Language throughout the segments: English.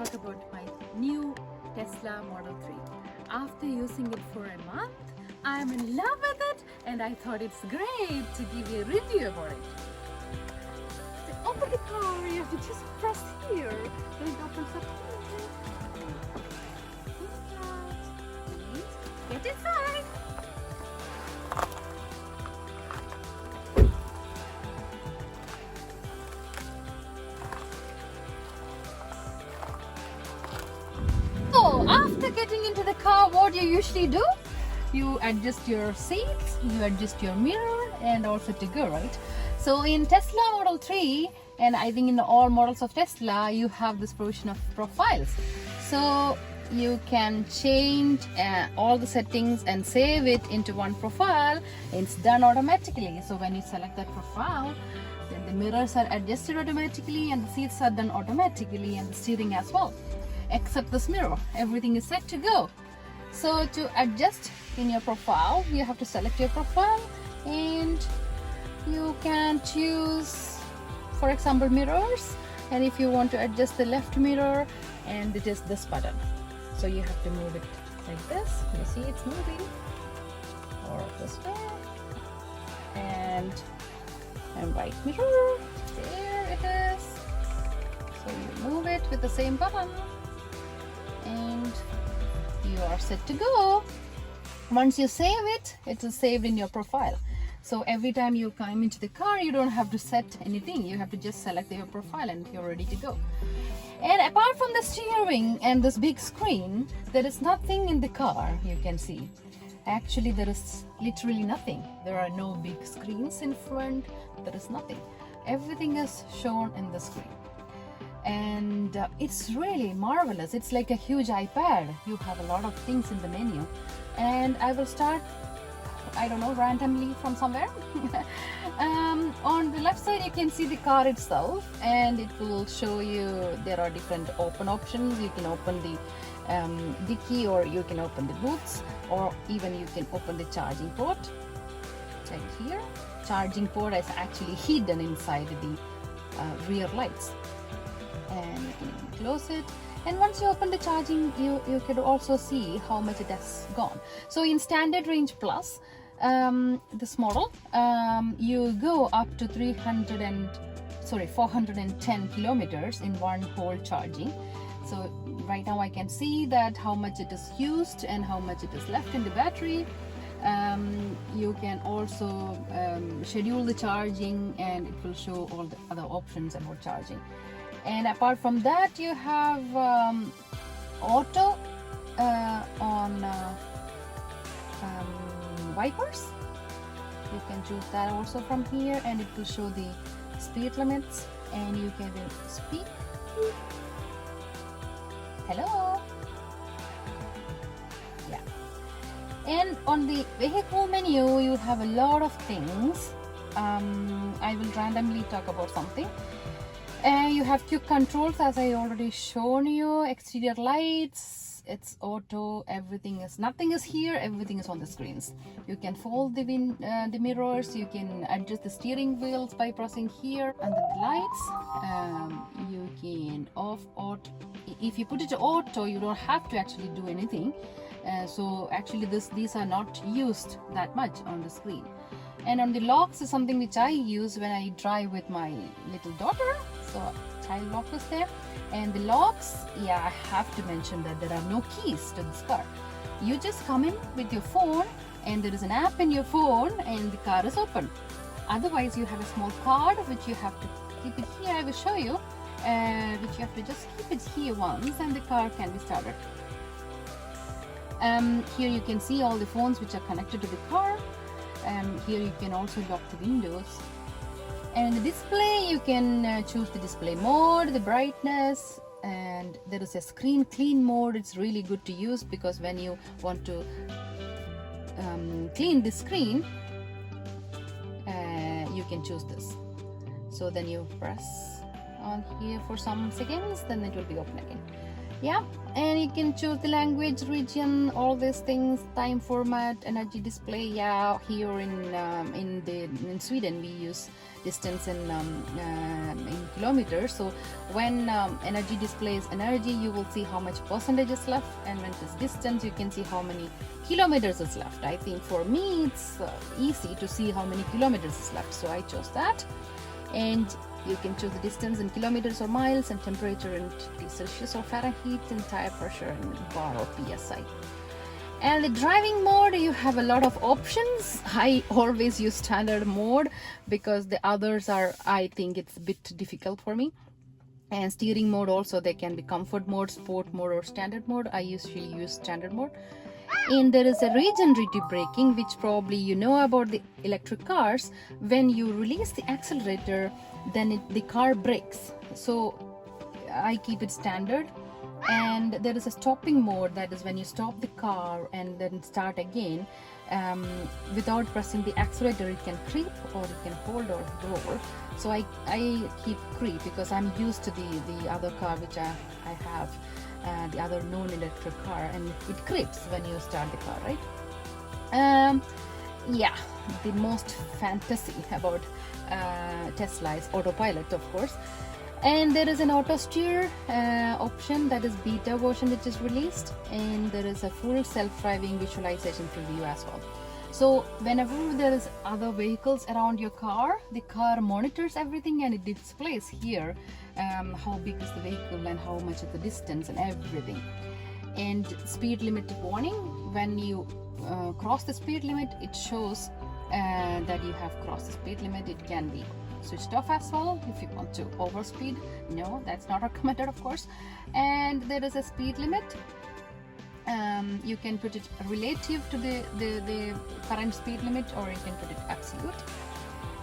talk about my new Tesla Model 3. After using it for a month, I'm in love with it and I thought it's great to give you a review about it. To open the car, you have to just press here. Then it opens up here. Get inside. So after getting into the car, what you usually do? You adjust your seats, you adjust your mirror, and also to go, right? So in Tesla Model 3, and I think in all models of Tesla, you have this provision of profiles. So you can change all the settings and save it into one profile. It's done automatically. So when you select that profile, then the mirrors are adjusted automatically and the seats are done automatically and the steering as well. Except this mirror, everything is set to go. So to adjust in your profile, you have to select your profile and you can choose, for example, mirrors. And if you want to adjust the left mirror, and it is this button. So you have to move it like this. You see it's moving, or this way. And right mirror, there it is. So you move it with the same button. And you are set to go. Once you save it, it is saved in your profile. So every time you come into the car, you don't have to set anything. You have to just select your profile and you're ready to go. And apart from the steering and this big screen, there is nothing in the car you can see. Actually, there is literally nothing. There are no big screens in front. There is nothing. Everything is shown in the screen. And it's really marvelous. It's like a huge iPad. You have a lot of things in the menu. And I will start, I don't know, randomly from somewhere. On the left side you can see the car itself, and it will show you there are different open options. You can open the dicky, or you can open the boots, or even you can open the charging port. Check here. Charging port is actually hidden inside the rear lights. And you can close it, and once you open the charging, you can also see how much it has gone. So in standard range plus, this model, you go up to 410 kilometers in one whole charging. So right now I can see that how much it is used and how much it is left in the battery. You can also schedule the charging, and it will show all the other options about charging. And apart from that, you have auto on wipers. You can choose that also from here, and it will show the speed limits, and you can speak. Hello. Yeah. And on the vehicle menu, you have a lot of things. I will randomly talk about something. You have quick controls, as I already shown you. Exterior lights, it's auto. Nothing is here. Everything is on the screens. You can fold the mirrors. You can adjust the steering wheels by pressing here. And the lights, you can off auto. If you put it to auto, you don't have to actually do anything. So actually, these are not used that much on the screen. And on the locks is something which I use when I drive with my little daughter. So child lock is there. And the locks, yeah, I have to mention that there are no keys to this car. You just come in with your phone, and there is an app in your phone, and the car is open. Otherwise, you have a small card which you have to keep it here. I will show you, which you have to just keep it here once, and the car can be started. Here you can see all the phones which are connected to the car. Here you can also lock the windows. And the display, you can choose the display mode, the brightness, and there is a screen clean mode. It's really good to use, because when you want to clean the screen, you can choose this. So then you press on here for some seconds, then it will be open again. Yeah, and you can choose the language, region, all these things, time, format, energy display. Yeah, here in Sweden we use distance in kilometers. So when energy displays energy, you will see how much percentage is left, and when it is distance, you can see how many kilometers is left. I think for me it's easy to see how many kilometers is left, so I chose that. And you can choose the distance in kilometers or miles, and temperature in degrees Celsius or Fahrenheit, and tire pressure in bar or psi. And the driving mode, you have a lot of options. I always use standard mode because the others are, I think it's a bit difficult for me. And steering mode also, they can be comfort mode, sport mode, or standard mode. I usually use standard mode. And there is a regenerative braking, which probably you know about the electric cars. When you release the accelerator, then the car brakes. So I keep it standard. And there is a stopping mode, that is when you stop the car and then start again. Without pressing the accelerator, it can creep or it can hold or roll. So I keep creep because I'm used to the other car which I have, the other non-electric car, and it creeps when you start the car, right? Yeah, the most fantasy about Tesla is Autopilot, of course. And there is an auto steer option, that is beta version which is released, and there is a full self-driving visualization preview as well. So whenever there is other vehicles around your car, the car monitors everything and it displays here how big is the vehicle and how much is the distance and everything. And speed limit warning, when you cross the speed limit, it shows that you have crossed the speed limit. It can be switched off as well if you want to overspeed. No, that's not recommended, of course. And there is a speed limit. You can put it relative to the current speed limit, or you can put it absolute.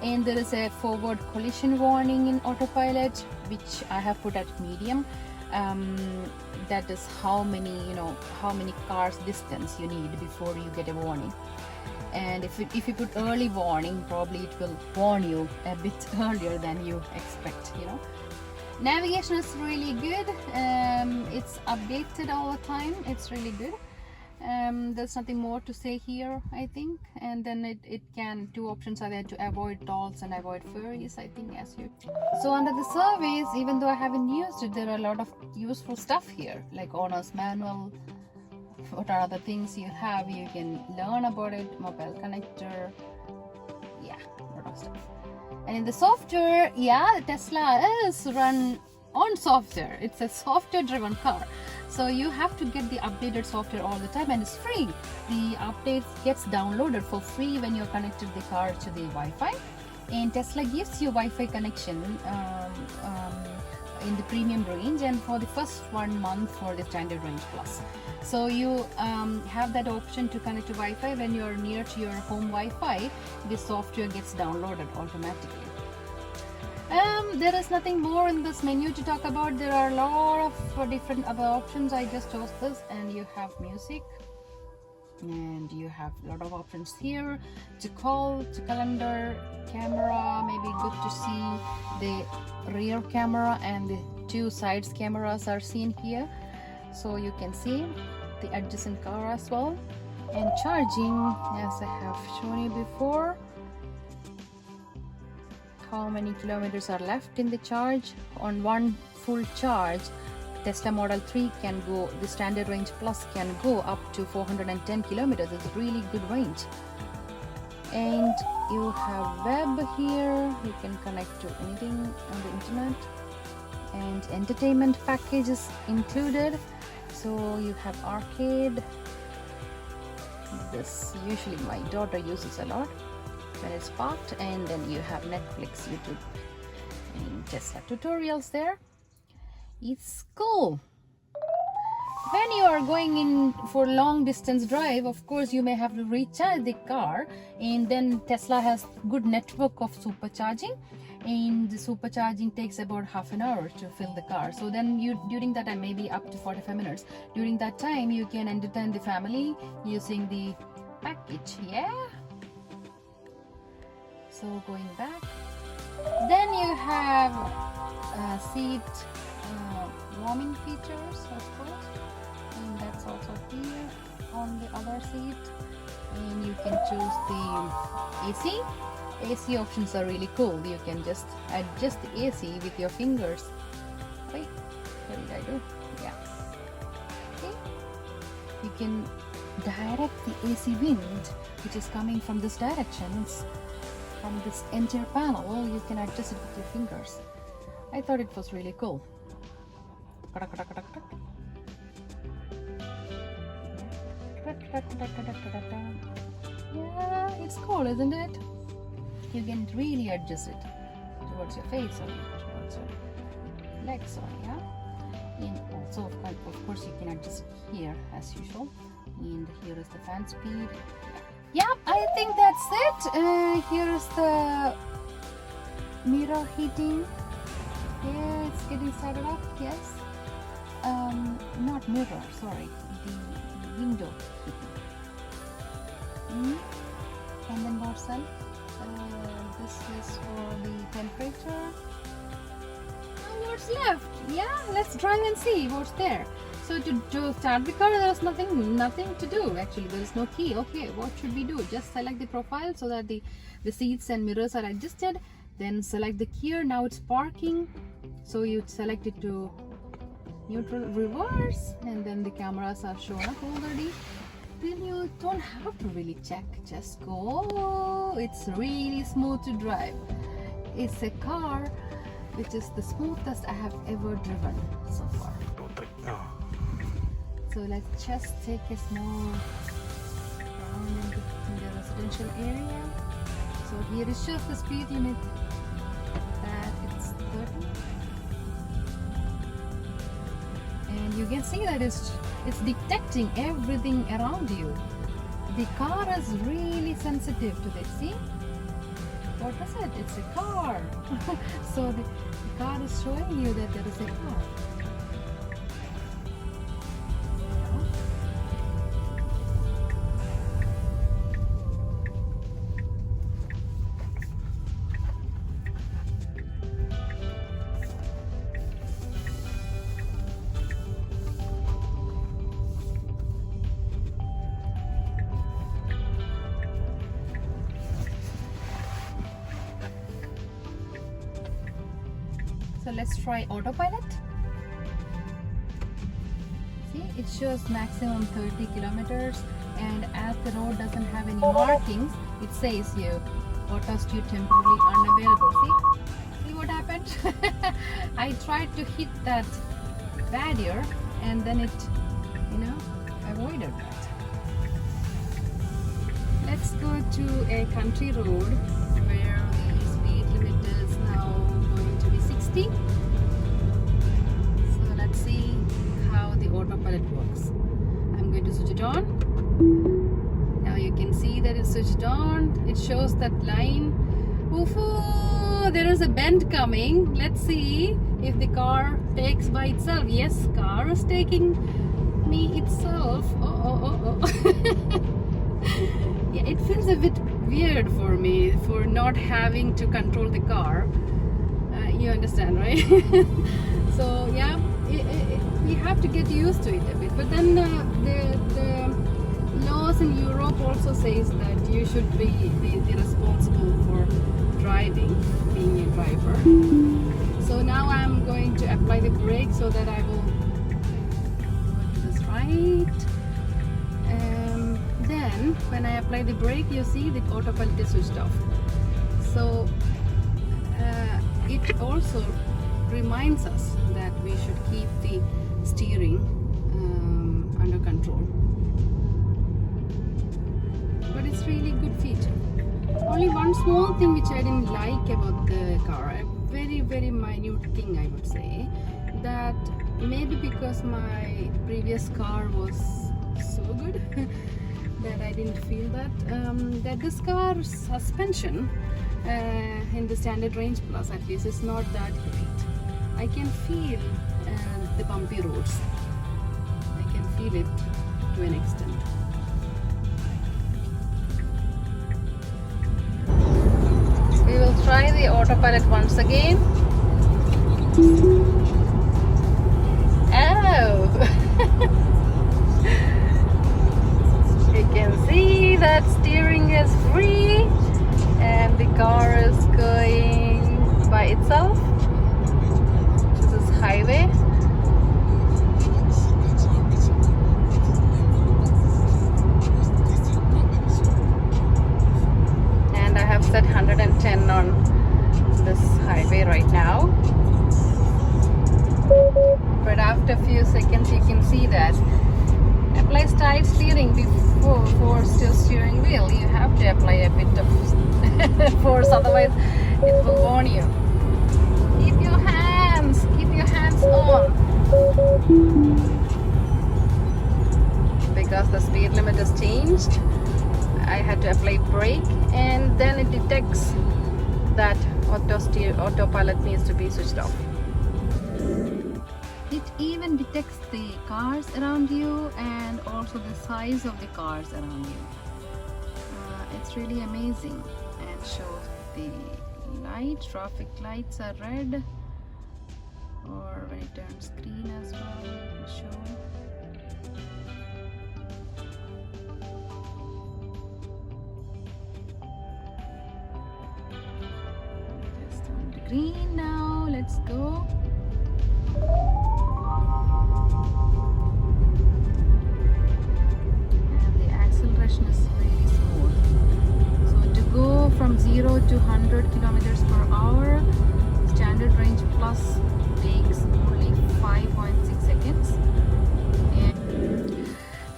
And there is a forward collision warning in Autopilot, which I have put at medium. That is how many cars distance you need before you get a warning. And if you put early warning, probably it will warn you a bit earlier than you expect, Navigation is really good. It's updated all the time. It's really good. There's nothing more to say here, I think. And then it can, two options are there to avoid tolls and avoid ferries, I think, as you. So under the surveys, even though I haven't used it, there are a lot of useful stuff here, like owner's manual. What are other things you have? You can learn about it, mobile connector, yeah, a lot of stuff. And in the software, yeah, Tesla is run on software. It's a software driven car, so you have to get the updated software all the time, and it's free. The updates gets downloaded for free when you're connected the car to the Wi-Fi, and Tesla gives you Wi-Fi connection in the premium range, and for the first 1 month for the standard range plus. So you have that option to connect to Wi-Fi. When you're near to your home Wi-Fi, the software gets downloaded automatically. There is nothing more in this menu to talk about. There are a lot of different other options. I just chose this, and you have music, and you have a lot of options here to call, to calendar, camera. Maybe good to see the rear camera, and the two sides cameras are seen here, so you can see the adjacent car as well. And charging, as I have shown you before, how many kilometers are left in the charge. On one full charge, Tesla Model 3 can go, the standard range plus can go up to 410 kilometers. It's really good range. And you have web here, you can connect to anything on the internet, and entertainment packages included. So you have arcade. This usually my daughter uses a lot when it's parked, and then you have Netflix, YouTube, and Tesla tutorials there. It's cool. When you are going in for long distance drive, of course you may have to recharge the car, and then Tesla has good network of supercharging, and the supercharging takes about half an hour to fill the car. So then you, during that time, maybe up to 45 minutes, during that time you can entertain the family using the package. Yeah. So going back, then you have Sept warming features, of course, and that's also here on the other seat. And you can choose the AC. AC options are really cool. You can just adjust the AC with your fingers. Wait, what did I do? Yeah. Okay. You can direct the AC wind, which is coming from this direction. It's from this entire panel. You can adjust it with your fingers. I thought it was really cool. Yeah, it's cool, isn't it? You can really adjust it towards your face or towards your legs, or yeah. And also, of course, you can adjust it here as usual. And here is the fan speed. Yeah, I think that's it. Here is the mirror heating. Yeah, it's getting started up. Yes. Not mirror. Sorry, the window heating. And then what else? This is for the temperature. Now what's left? Yeah, let's try and see what's there. So to start the car, there's nothing to do. Actually, there is no key. Okay, what should we do? Just select the profile so that the seats and mirrors are adjusted. Then select the gear. Now it's parking. So you select it to neutral, reverse, and then the cameras are shown up already. Then you don't have to really check, just go. It's really smooth to drive. It's a car which is the smoothest I have ever driven so far. So let's just take a small round in the residential area. So here it shows the speed limit that it's 30. And you can see that it's detecting everything around you. The car is really sensitive to this. See? What is it? It's a car. So the car is showing you that there is a car. So let's try Autopilot. See, it shows maximum 30 kilometers, and as the road doesn't have any markings, it says you auto steer temporarily unavailable. See what happened? I tried to hit that barrier and then it, avoided that. Let's go to a country road where the speed limit is now going to be 60. So let's see how the Autopilot works. I'm going to switch it on. Now you can see that it's switched on. It shows that line. Oof, there is a bend coming. Let's see if the car takes by itself. Yes, car is taking me itself. Oh. Yeah, it feels a bit weird for me for not having to control the car. You understand, right? So yeah, we have to get used to it a bit. But then the laws in Europe also says that you should be responsible for driving, being a driver. So now I'm going to apply the brake so that I will go to this right. Then when I apply the brake, you see the Autopilot is switched off. So it also reminds us that we should keep the steering under control. But it's really good feature. Only one small thing which I didn't like about the car, a very minute thing I would say, that maybe because my previous car was so good that I didn't feel that this car's suspension in the standard range plus at least is not that great. I can feel the bumpy roads. I can feel it to an extent. We will try the Autopilot once again. after a few seconds you can see that apply tight steering before force to steering wheel. You have to apply a bit of force, otherwise it will warn you. Keep your hands on, because the speed limit has changed. I had to apply brake, and then it detects that autopilot needs to be switched off. It even detects the cars around you and also the size of the cars around you. It's really amazing, and shows the light. Traffic lights are red, or when it turns green as well, it will show. Just turned green now. Let's go. Is really smooth. So to go from 0 to 100 kilometers per hour, standard range plus takes only 5.6 seconds. And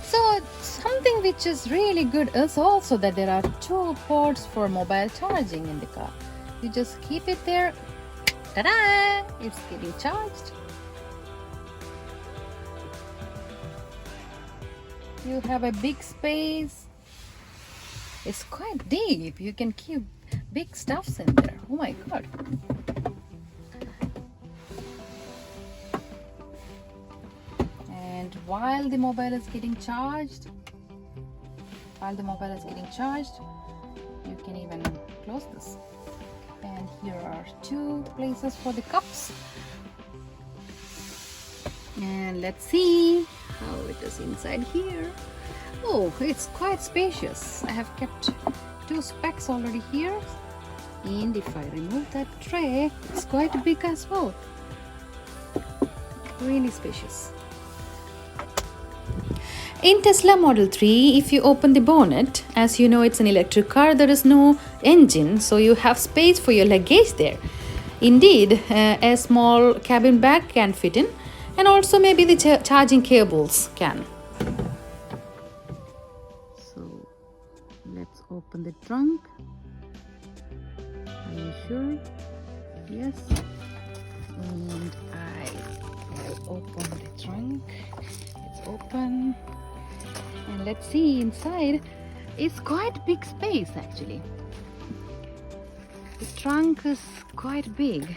so something which is really good is also that there are 2 ports for mobile charging in the car. You just keep it there, ta-da! It's getting charged. You have a big space. It's quite deep. You can keep big stuffs in there. Oh my god. And while the mobile is getting charged, you can even close this. And here are 2 places for the cups. And let's see how it is inside here. Oh, it's quite spacious. I have kept 2 specs already here, and if I remove that tray, it's quite big as well. Really spacious. In Tesla Model 3, if you open the bonnet, as you know it's an electric car, there is no engine, so you have space for your luggage there. Indeed, a small cabin bag can fit in, and also maybe the charging cables can. So let's open the trunk. Are you sure? Yes. And I will open the trunk. It's open. And let's see inside. It's quite big space actually. The trunk is quite big.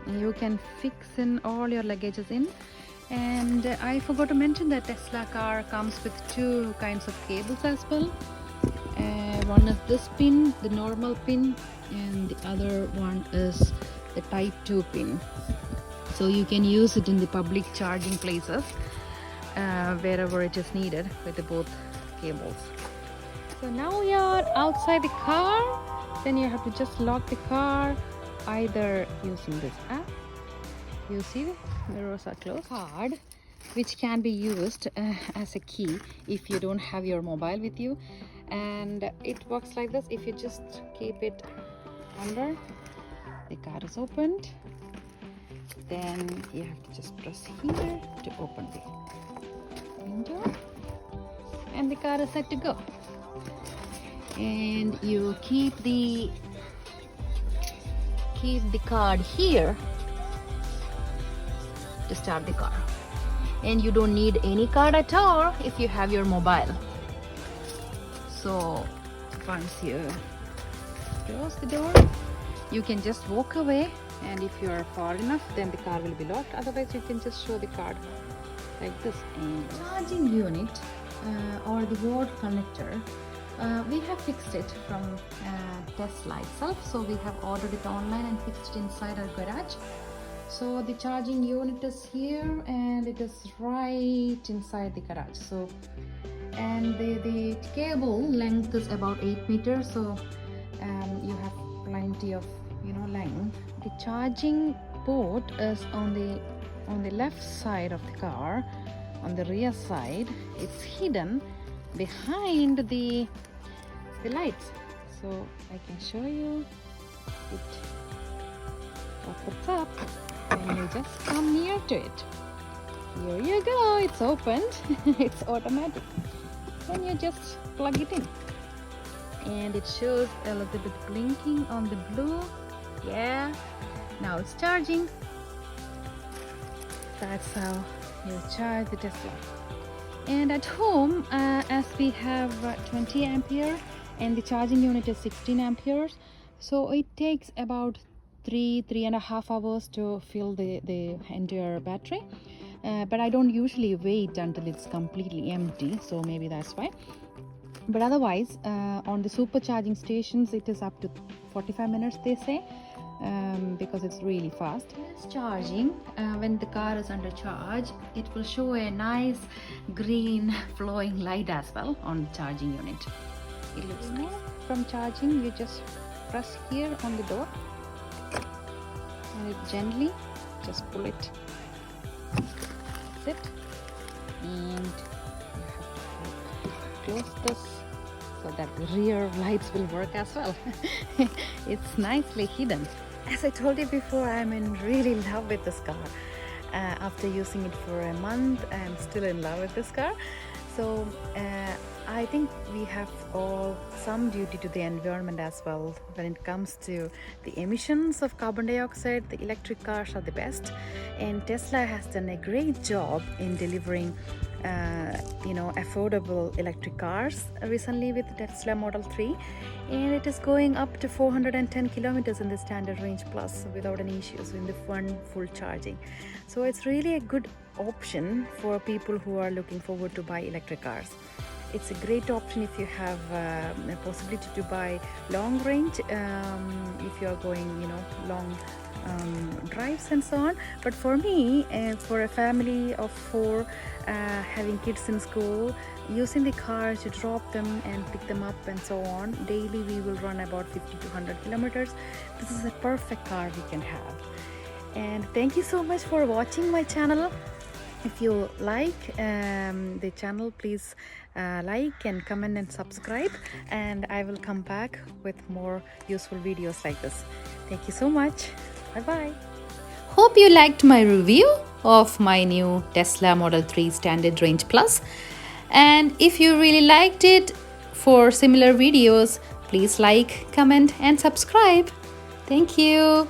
You can fix in all your luggages in. And I forgot to mention that Tesla car comes with 2 kinds of cables as well. One is this pin, the normal pin, and the other one is the type 2 pin. So you can use it in the public charging places wherever it is needed with the both cables. So now we are outside the car. Then you have to just lock the car either using this app. You see the mirrors are closed. Card which can be used as a key if you don't have your mobile with you, and it works like this. If you just keep it under, the card is opened. Then you have to just press here to open the window, and the car is set to go. And you keep the card here to start the car, and you don't need any card at all if you have your mobile. So once you close the door, you can just walk away, and if you are far enough, then the car will be locked. Otherwise you can just show the card like this. And charging unit or the wall connector, we have fixed it from Tesla itself. So we have ordered it online and fixed it inside our garage. So the charging unit is here, and it is right inside the garage. So, and the cable length is about 8 meters. So you have plenty of length. The charging port is on the left side of the car, on the rear side. It's hidden behind the lights. So I can show you it opens up, and you just come near to it. Here you go, it's opened. It's automatic. Then you just plug it in. And it shows a little bit blinking on the blue. Yeah, now it's charging. That's how you charge the Tesla. And at home, as we have 20 ampere and the charging unit is 16 amperes, so it takes about 3.5 hours to fill the entire battery. But I don't usually wait until it's completely empty, so maybe that's why. But otherwise, on the supercharging stations, it is up to 45 minutes, they say, because it's really fast. It's charging. When the car is under charge, it will show a nice green flowing light as well on the charging unit. It looks nice. From charging, you just press here on the door and it gently just pull it. That's it. And close this so that the rear lights will work as well. It's nicely hidden. As I told you before, I'm in really love with this car. After using it for a month, I'm still in love with this car. So I think we have all some duty to the environment as well. When it comes to the emissions of carbon dioxide, the electric cars are the best, and Tesla has done a great job in delivering affordable electric cars recently with the Tesla Model 3, and it is going up to 410 kilometers in the standard range plus without any issues in the one full charging. So it's really a good option for people who are looking forward to buy electric cars. It's a great option if you have a possibility to buy long range, if you are going long drives and so on. But for me, for a family of 4 having kids in school, using the car to drop them and pick them up and so on, daily we will run about 50 to 100 kilometers. This is a perfect car we can have. And thank you so much for watching my channel. If you like the channel, please like and comment and subscribe, and I will come back with more useful videos like this. Thank you so much. Bye bye. Hope you liked my review of my new Tesla Model 3 Standard Range Plus. And if you really liked it, for similar videos, please like, comment and subscribe. Thank you.